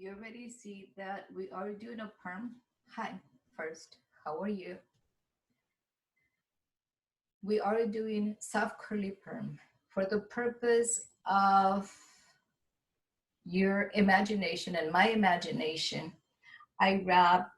You already see that we are doing a perm. Hi, first, how are you? We are doing soft curly perm for the purpose of your imagination and my imagination. I wrapped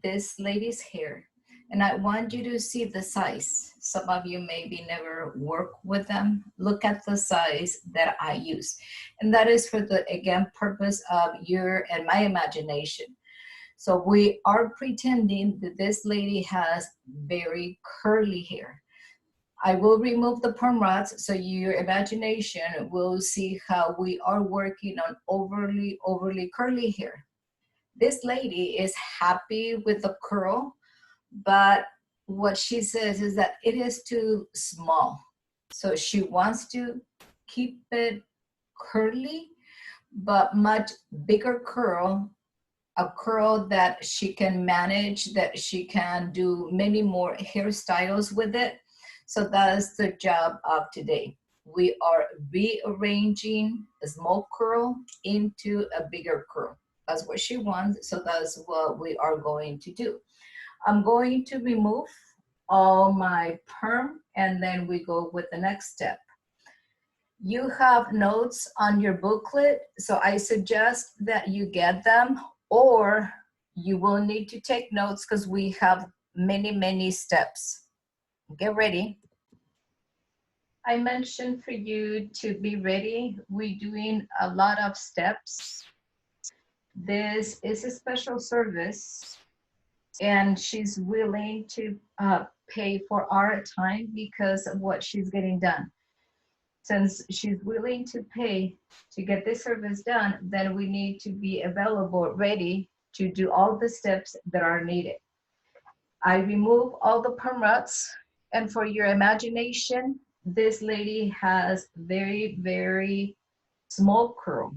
this lady's hair and I want you to see the size. Some of you maybe never work with them. Look at the size that I use. And that is for the, again, purpose of your and my imagination. So we are pretending that this lady has very curly hair. I will remove the perm rods so your imagination will see how we are working on overly curly hair. This lady is happy with the curl, but what she says is that it is too small. So she wants to keep it curly, but much bigger curl, a curl that she can manage, that she can do many more hairstyles with it. So that's the job of today. We are rearranging a small curl into a bigger curl. That's what she wants, so that's what we are going to do. I'm going to remove all my perm and then we go with the next step. You have notes on your booklet, so I suggest that you get them, or you will need to take notes because we have many steps. Get ready. I mentioned for you to be ready. We're doing a lot of steps. This is a special service and she's willing to pay for our time because of what she's getting done. Since she's willing to pay to get this service done, then we need to be available, ready to do all the steps that are needed. I remove all the perm rods, and for your imagination, this lady has very small curl.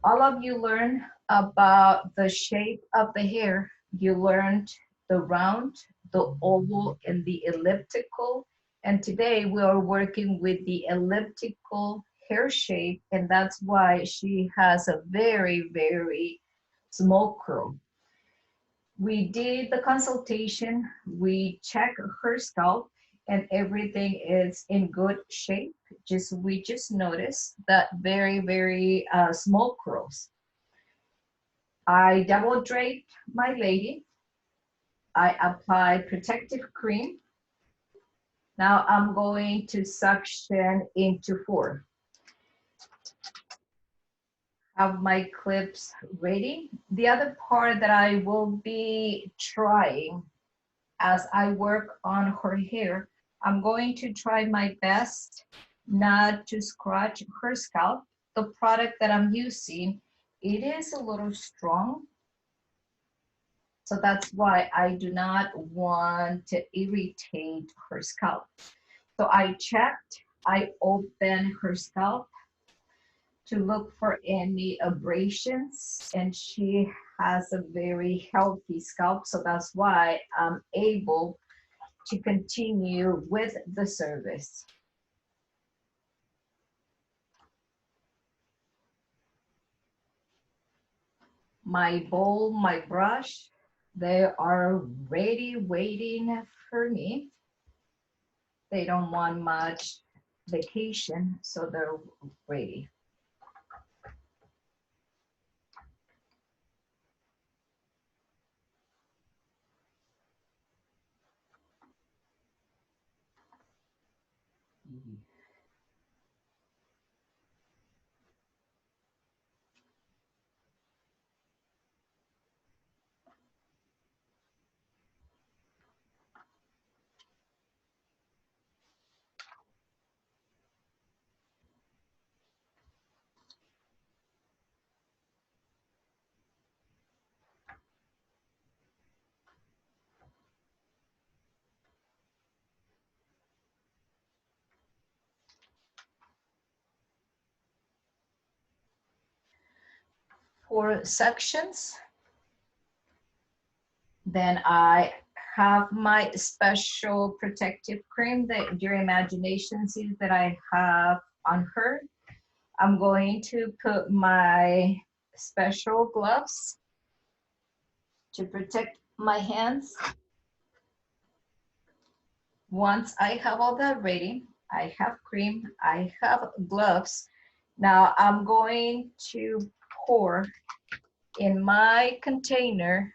All of you learn about the shape of the hair. You learned the round, the oval, and the elliptical. And today we are working with the elliptical hair shape, and that's why she has a very small curl. We did the consultation, we checked her scalp, and everything is in good shape. We just noticed that very small curls. I double draped my lady. I applied protective cream. Now I'm going to suction into 4. Have my clips ready. The other part that I will be trying as I work on her hair, I'm going to try my best not to scratch her scalp. The product that I'm using, it is a little strong. So that's why I do not want to irritate her scalp. So I checked, I opened her scalp to look for any abrasions, and she has a very healthy scalp, so that's why I'm able to continue with the service. My bowl, my brush, they are ready, waiting for me. They don't want much vacation, so they're ready. For sections, then I have my special protective cream that your imagination sees that I have on her. I'm going to put my special gloves to protect my hands. Once I have all that ready, I have cream, I have gloves. Now I'm going to pour in my container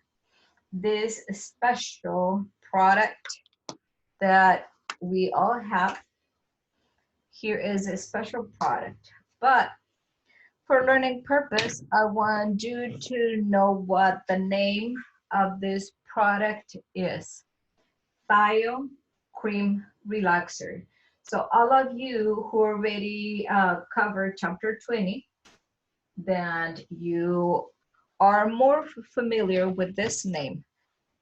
this special product that we all have. Here is a special product, but for learning purpose, I want you to know what the name of this product is. Bio Cream Relaxer. So all of you who already covered chapter 20, then you are more familiar with this name.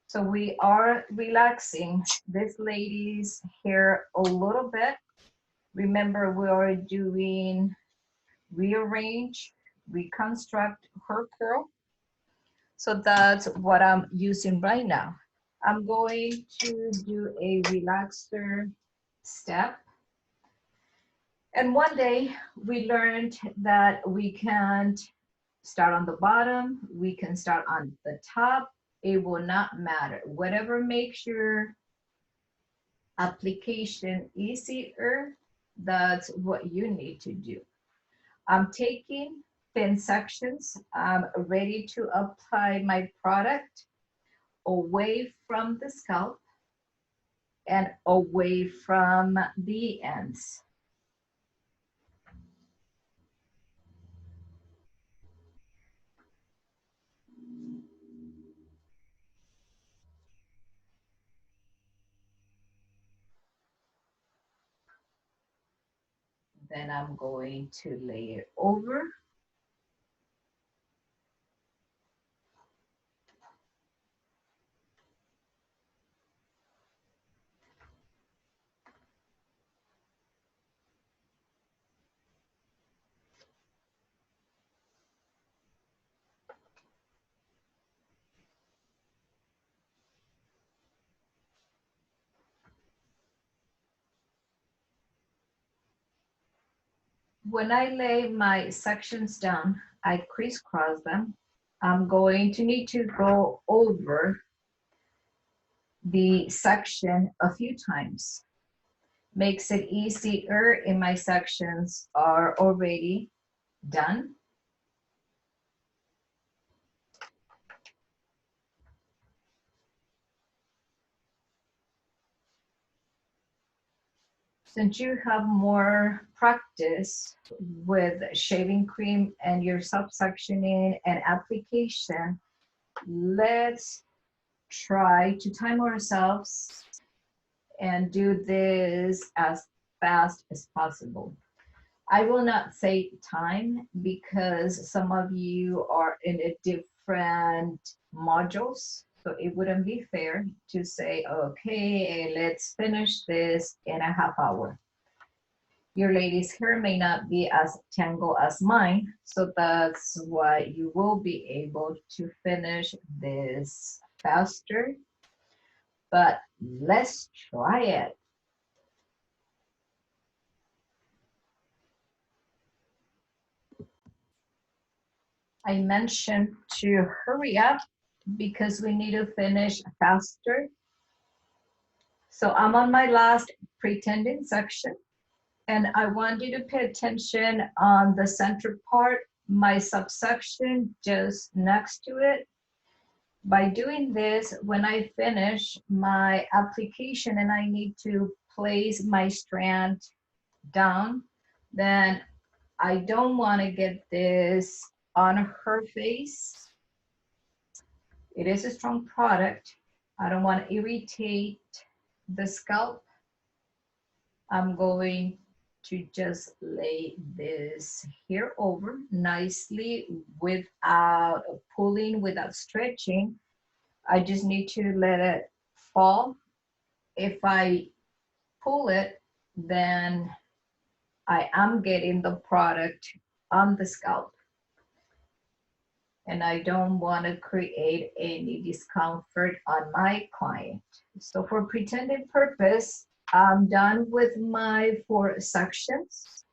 So we are relaxing this lady's hair a little bit. Remember, we are doing rearrange, reconstruct her curl. So that's what I'm using right now. I'm going to do a relaxer step. And one day we learned that we can't start on the bottom, we can start on the top. It will not matter. Whatever makes your application easier, that's what you need to do. I'm taking thin sections. I'm ready to apply my product away from the scalp and away from the ends. Then I'm going to lay it over. When I lay my sections down, I crisscross them. I'm going to need to go over the section a few times. Makes it easier if my sections are already done. Since you have more practice with shaving cream and your subsectioning and application, let's try to time ourselves and do this as fast as possible. I will not say time because some of you are in a different modules. So it wouldn't be fair to say, okay, let's finish this in a half hour. Your lady's hair may not be as tangled as mine, so that's why you will be able to finish this faster. But let's try it. I mentioned to hurry up because we need to finish faster. So I'm on my last pretending section, and I want you to pay attention on the center part, my subsection just next to it. By doing this, when I finish my application and I need to place my strand down, then I don't want to get this on her face. It is a strong product. I don't want to irritate the scalp. I'm going to just lay this here over nicely without pulling, without stretching. I just need to let it fall. If I pull it, then I am getting the product on the scalp. And I don't want to create any discomfort on my client. So for pretended purpose, I'm done with my 4 sections.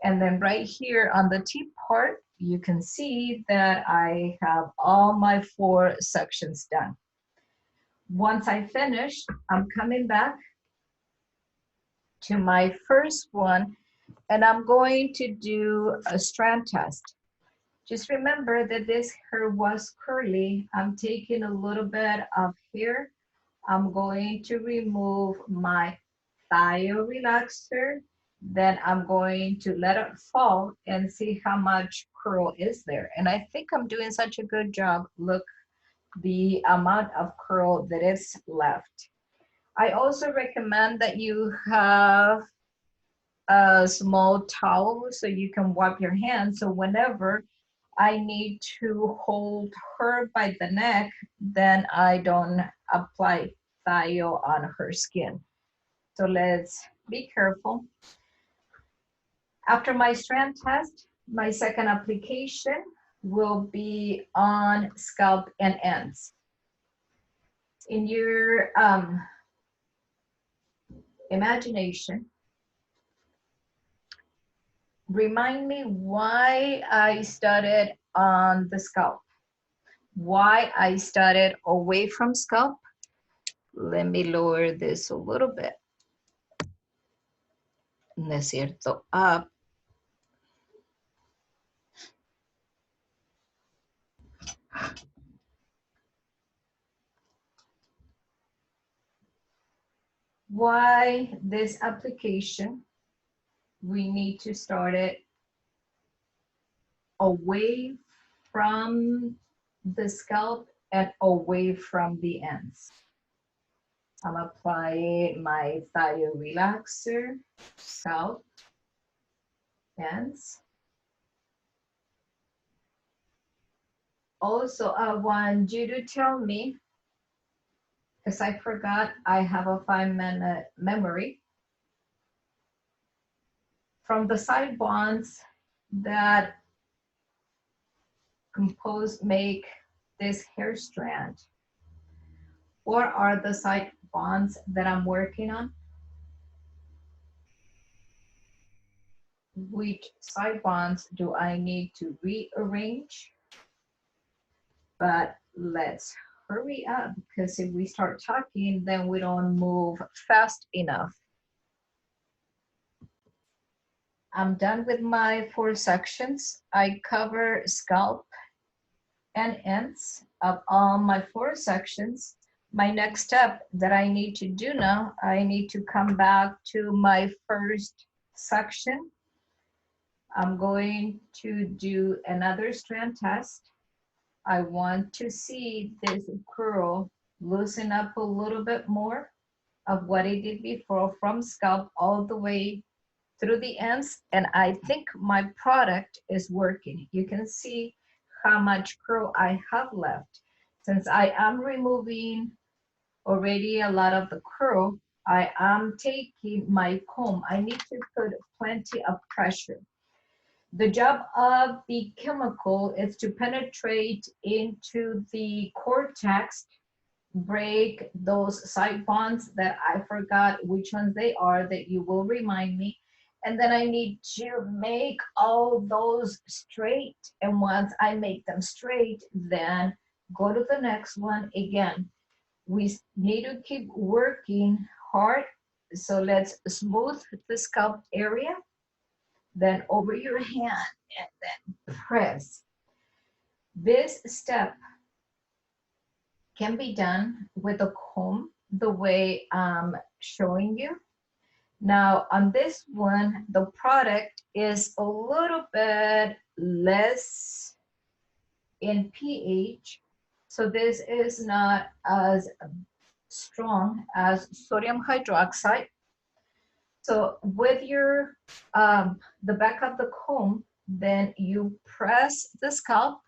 And then right here on the T part, you can see that I have all my 4 sections done. Once I finish, I'm coming back to my first one, and I'm going to do a strand test. Just remember that this hair was curly. I'm taking a little bit of hair. I'm going to remove my thigh relaxer. Then I'm going to let it fall and see how much curl is there. And I think I'm doing such a good job. Look, the amount of curl that is left. I also recommend that you have a small towel so you can wipe your hands. So whenever I need to hold her by the neck, then I don't apply thio on her skin. So let's be careful. After my strand test, my second application will be on scalp and ends. In your imagination, remind me why I started on the scalp, why I started away from scalp. Let me lower this a little bit. No es cierto, up. Why this application, we need to start it away from the scalp and away from the ends. I'm applying my thigh relaxer, scalp, ends. Also, I want you to tell me, because I forgot I have a 5-minute memory, from the side bonds that make this hair strand, what are the side bonds that I'm working on? Which side bonds do I need to rearrange? But let's hurry up, because if we start talking, then we don't move fast enough. I'm done with my 4 sections. I cover scalp and ends of all my 4 sections. My next step that I need to do now, I need to come back to my first section. I'm going to do another strand test. I want to see this curl loosen up a little bit more of what it did before, from scalp all the way through the ends, and I think my product is working. You can see how much curl I have left. Since I am removing already a lot of the curl, I am taking my comb. I need to put plenty of pressure. The job of the chemical is to penetrate into the cortex, break those side bonds that I forgot which ones they are, that you will remind me. And then I need to make all those straight. And once I make them straight, then go to the next one again. We need to keep working hard. So let's smooth the scalp area, then over your hand, and then press. This step can be done with a comb the way I'm showing you. Now on this one, the product is a little bit less in pH. So this is not as strong as sodium hydroxide. So with your, the back of the comb, then you press the scalp.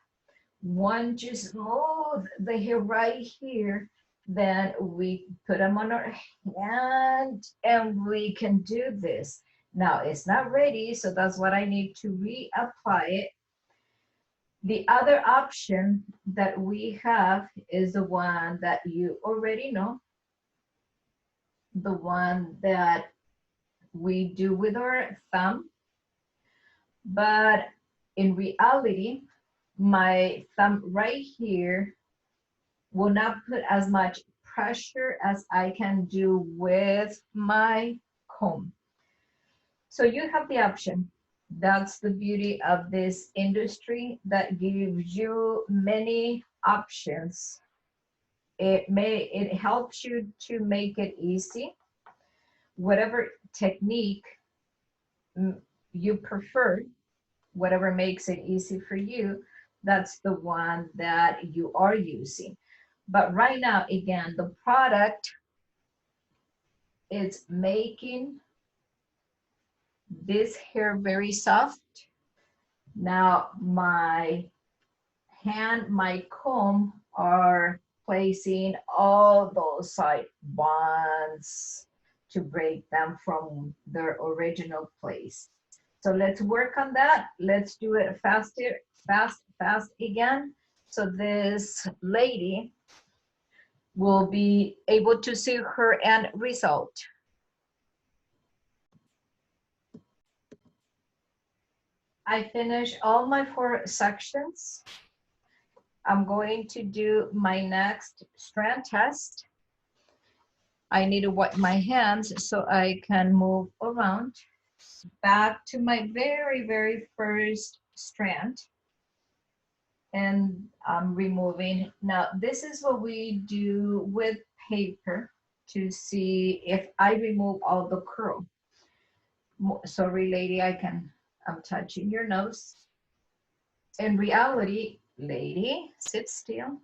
Once you smooth the hair right here, then we put them on our hand and we can do this. Now it's not ready, so that's what I need to reapply it. The other option that we have is the one that you already know, the one that we do with our thumb. But in reality, my thumb right here will not put as much pressure as I can do with my comb. So you have the option. That's the beauty of this industry that gives you many options. It helps you to make it easy. Whatever technique you prefer, whatever makes it easy for you, that's the one that you are using. But right now, again, the product is making this hair very soft. Now my hand, my comb are placing all those side bonds to break them from their original place. So let's work on that. Let's do it faster, fast again. So this lady will be able to see her end result. I finished all my 4 sections. I'm going to do my next strand test. I need to wipe my hands so I can move around. Back to my very first strand. And I'm removing. Now, this is what we do with paper to see if I remove all the curl. Sorry, lady, I'm touching your nose. In reality, lady, sit still.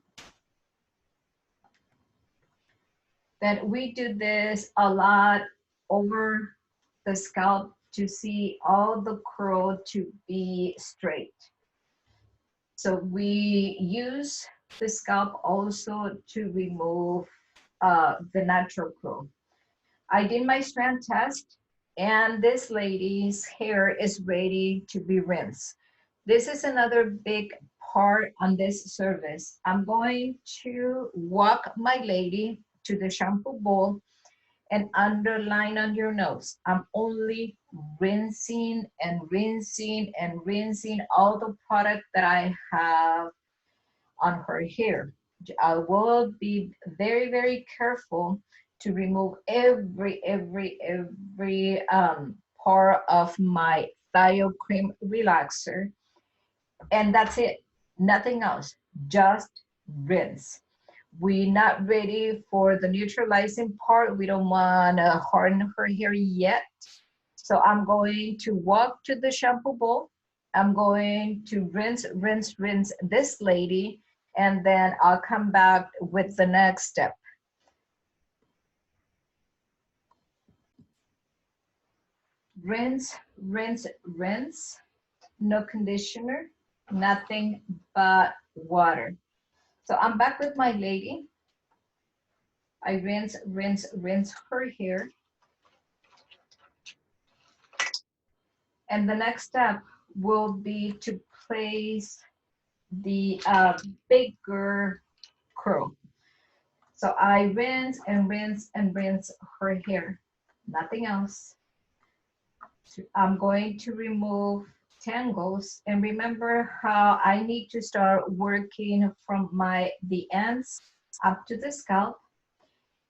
That we do this a lot over the scalp to see all the curl to be straight. So we use the scalp also to remove the natural curl. I did my strand test and this lady's hair is ready to be rinsed. This is another big part on this service. I'm going to walk my lady to the shampoo bowl and underline on your nose. I'm only rinsing and rinsing and rinsing all the product that I have on her hair. I will be very careful to remove every part of my Thio Cream Relaxer. And that's it, nothing else, just rinse. We're not ready for the neutralizing part. We don't want to harden her hair yet. So I'm going to walk to the shampoo bowl. I'm going to rinse this lady, and then I'll come back with the next step. Rinse, rinse. No conditioner, nothing but water. So I'm back with my lady. I rinse her hair. And the next step will be to place the bigger curl. So I rinse and rinse her hair, nothing else. So I'm going to remove tangles, and remember how I need to start working from the ends up to the scalp.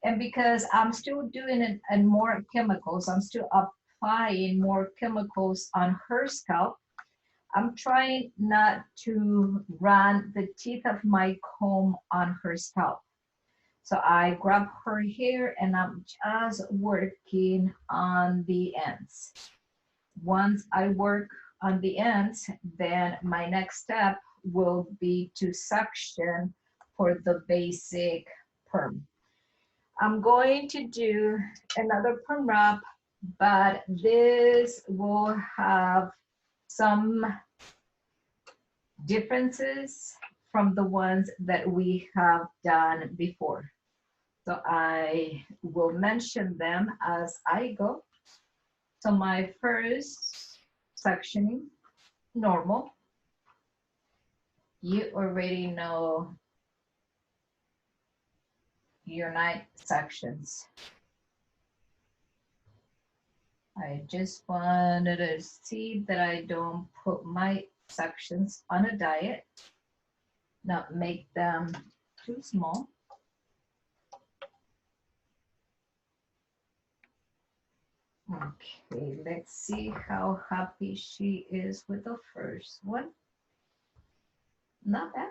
And because I'm still doing it and more chemicals, I'm still applying more chemicals on her scalp, I'm trying not to run the teeth of my comb on her scalp. So I grab her hair and I'm just working on the ends. Once I work on the ends, then my next step will be to suction for the basic perm. I'm going to do another perm wrap, but this will have some differences from the ones that we have done before. So I will mention them as I go. So my first sectioning, normal. You already know your 9 sections. I just wanted to see that I don't put my sections on a diet, not make them too small. Okay, let's see how happy she is with the first one. Not bad,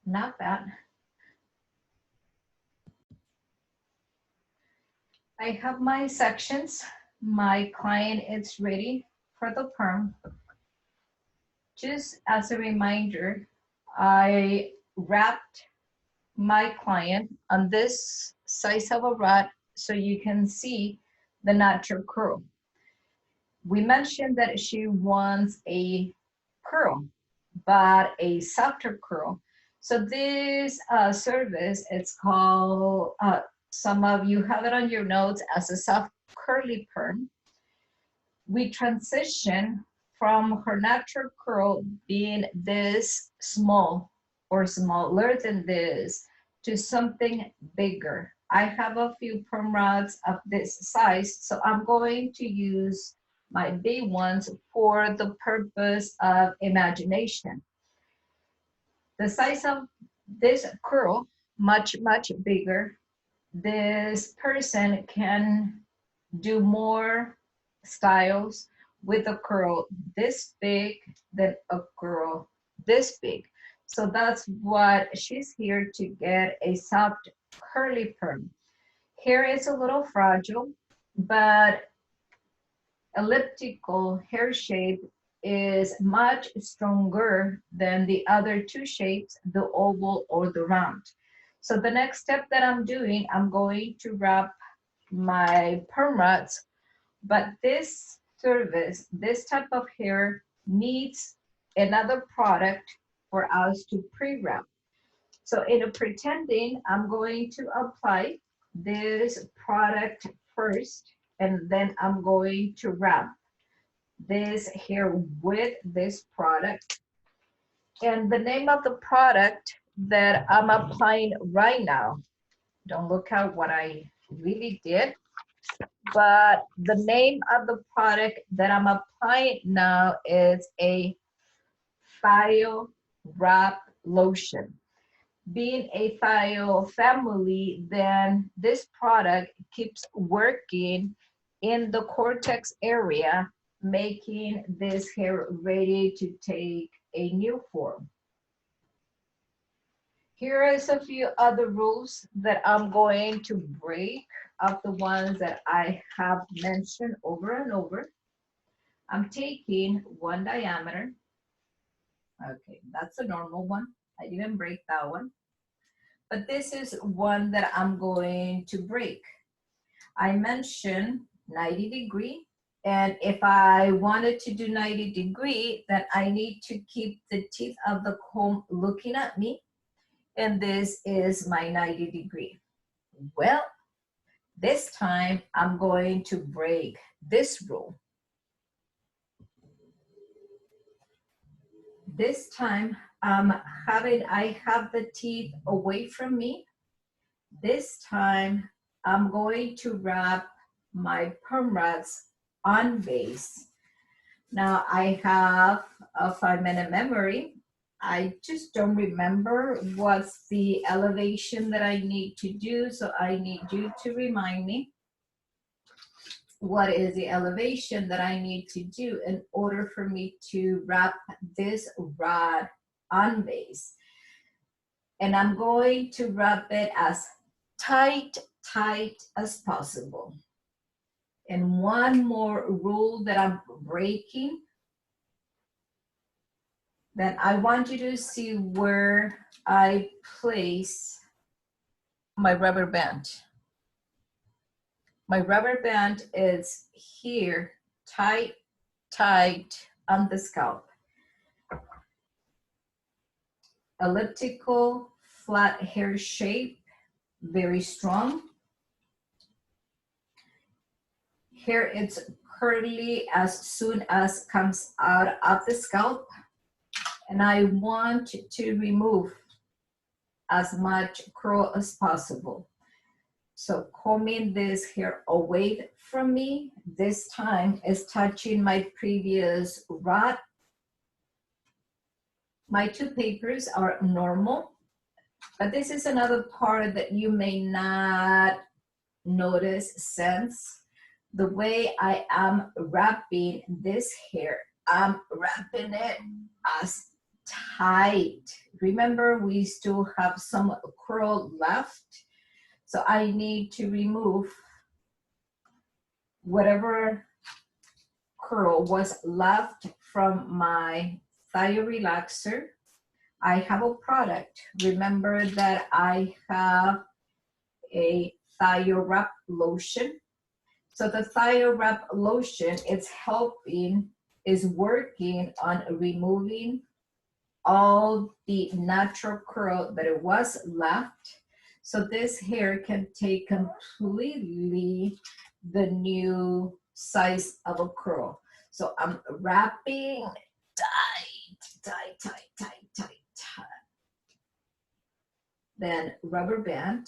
not bad. I have my sections. My client is ready for the perm. Just as a reminder, I wrapped my client on this size of a rod so you can see the natural curl. We mentioned that she wants a curl, but a softer curl. So this service, it's called, some of you have it on your notes as a soft curly perm. We transition from her natural curl being this small or smaller than this to something bigger. I have a few perm rods of this size, so I'm going to use my big ones for the purpose of imagination. The size of this curl, much, much bigger. This person can do more styles with a curl this big than a curl this big. So that's what she's here to get, a soft curly perm. Hair is a little fragile, but elliptical hair shape is much stronger than the other two shapes, the oval or the round. So the next step that I'm doing, I'm going to wrap my perm rods, but this service, this type of hair needs another product for us to pre-wrap. So in a pretending, I'm going to apply this product first, and then I'm going to wrap this hair with this product. And the name of the product that I'm applying right now, don't look at what I really did, but the name of the product that I'm applying now is a Thio Wrap Lotion. Being a Thio family, then this product keeps working in the cortex area, making this hair ready to take a new form. Here is a few other rules that I'm going to break of the ones that I have mentioned over and over. I'm taking one diameter. Okay, that's a normal one. I didn't break that one. But this is one that I'm going to break. I mentioned 90-degree. And if I wanted to do 90-degree, then I need to keep the teeth of the comb looking at me. And this is my 90-degree. Well, this time I'm going to break this rule. This time I have the teeth away from me. This time I'm going to wrap my perm rods on base. Now I have a 5-minute memory. I just don't remember what's the elevation that I need to do, so I need you to remind me what is the elevation that I need to do in order for me to wrap this rod on base. And I'm going to wrap it as tight as possible. And one more rule that I'm breaking, then I want you to see where I place my rubber band. My rubber band is here, tight on the scalp. Elliptical, flat hair shape, very strong. Hair it's curly as soon as comes out of the scalp. And I want to remove as much curl as possible. So combing this hair away from me, this time is touching my previous rod. My two papers are normal, but this is another part that you may not notice since the way I am wrapping this hair, I'm wrapping it as tight. Remember, we still have some curl left, so I need to remove whatever curl was left from my thigh relaxer. I have a product. Remember that I have a thigh wrap lotion. So the thigh wrap lotion is working on removing all the natural curl that it was left. So this hair can take completely the new size of a curl. So I'm wrapping tight. Then rubber band.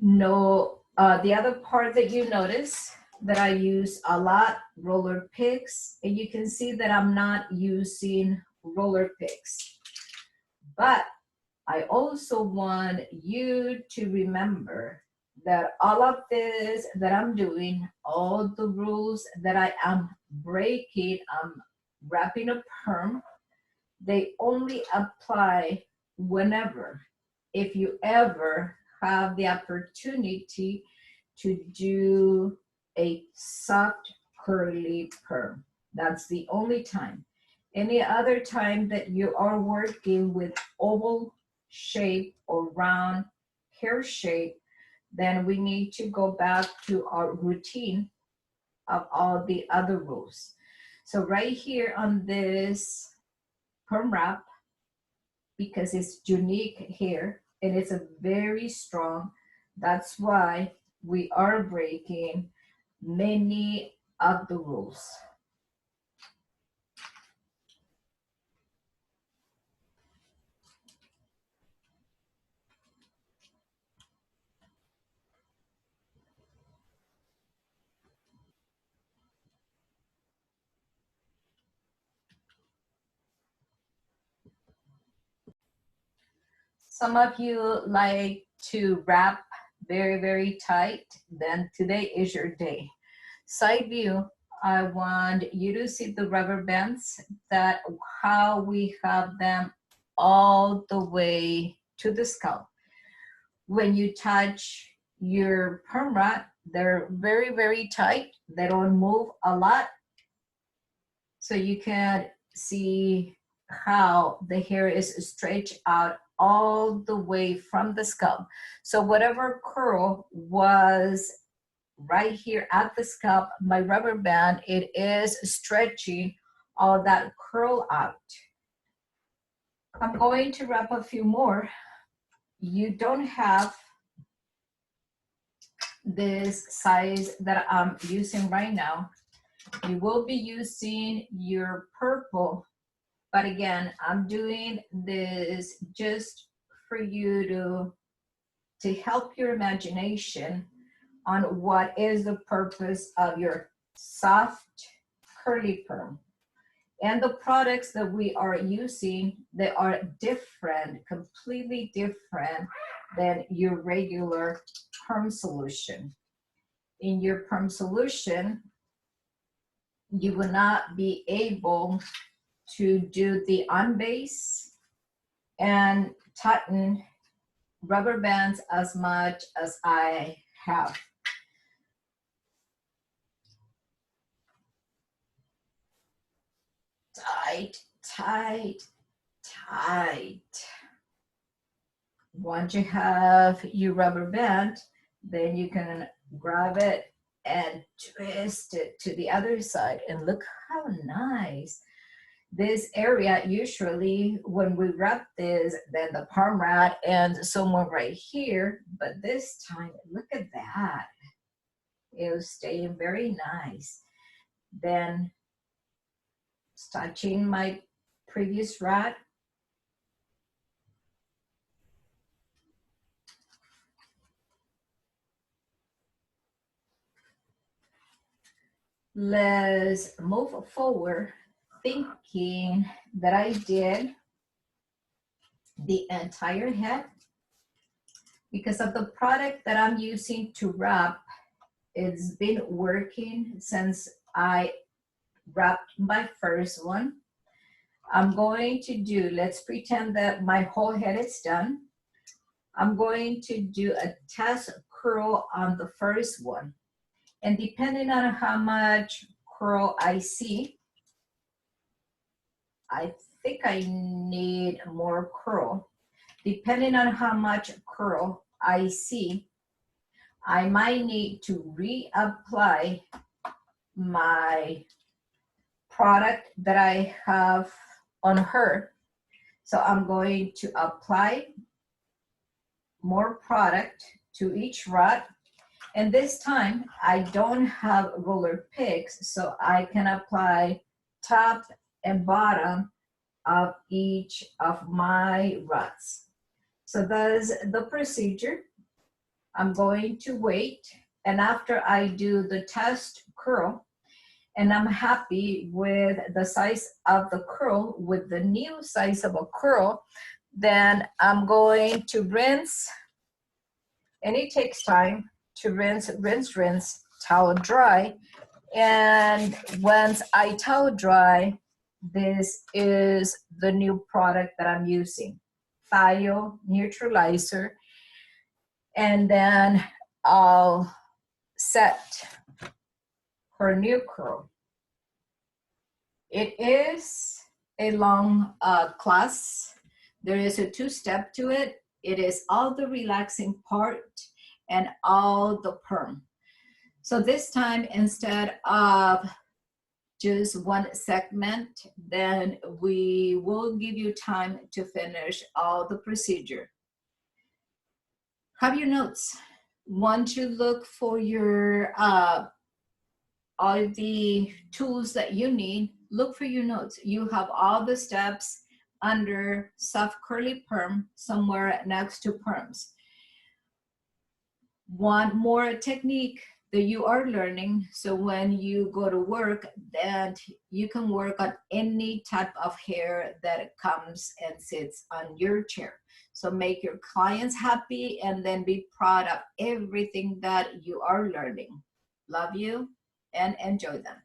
No, the other part that you notice that I use a lot, roller picks, and you can see that I'm not using roller picks. But I also want you to remember that all of this that I'm doing, all the rules that I am breaking, I'm wrapping a perm, they only apply whenever, if you ever have the opportunity to do a soft curly perm. That's the only time. Any other time that you are working with oval shape or round hair shape, then we need to go back to our routine of all the other rules. So right here on this perm wrap, because it's unique hair and it's a very strong, that's why we are breaking many of the rules. Some of you like to wrap very tight, then today is your day. Side view, I want you to see the rubber bands, that how we have them all the way to the scalp. When you touch your perm rod, they're very tight. They don't move a lot. So you can see how the hair is stretched out all the way from the scalp. So whatever curl was right here at the scalp, my rubber band, it is stretching all that curl out. I'm going to wrap a few more. You don't have this size that I'm using right now. You will be using your purple, but again, I'm doing this just for you to help your imagination on what is the purpose of your soft curly perm. And the products that we are using, they are different, completely different than your regular perm solution. In your perm solution, you will not be able to do the on base and tighten rubber bands as much as I have. Tight. Once you have your rubber band, then you can grab it and twist it to the other side, and look how nice. This area, usually when we wrap this, then the palm rod ends somewhere right here, but this time, look at that. It was staying very nice. Then touching my previous rod, let's move forward thinking that I did the entire head because of the product that I'm using to wrap. It's been working since I wrapped my first one. I'm going to do, let's pretend that my whole head is done. I'm going to do a test curl on the first one. And depending on how much curl I see, I think I need more curl. Depending on how much curl I see, I might need to reapply my product that I have on her. So I'm going to apply more product to each rod. And this time I don't have roller picks, so I can apply top and bottom of each of my rods. So that's the procedure. I'm going to wait, and after I do the test curl, and I'm happy with the size of the curl, with the new size of a curl, then I'm going to rinse, and it takes time to rinse, towel dry. And once I towel dry, this is the new product that I'm using, Thio Neutralizer. And then I'll set her new curl. It is a long class. There is a two-step to it. It is all the relaxing part and all the perm. So this time, instead of just one segment, then we will give you time to finish all the procedure. Have your notes. Once you look for your all the tools that you need, look for your notes. You have all the steps under soft curly perm somewhere next to perms. One more technique that you are learning, so when you go to work, then you can work on any type of hair that comes and sits on your chair. So make your clients happy and then be proud of everything that you are learning. Love you and enjoy them.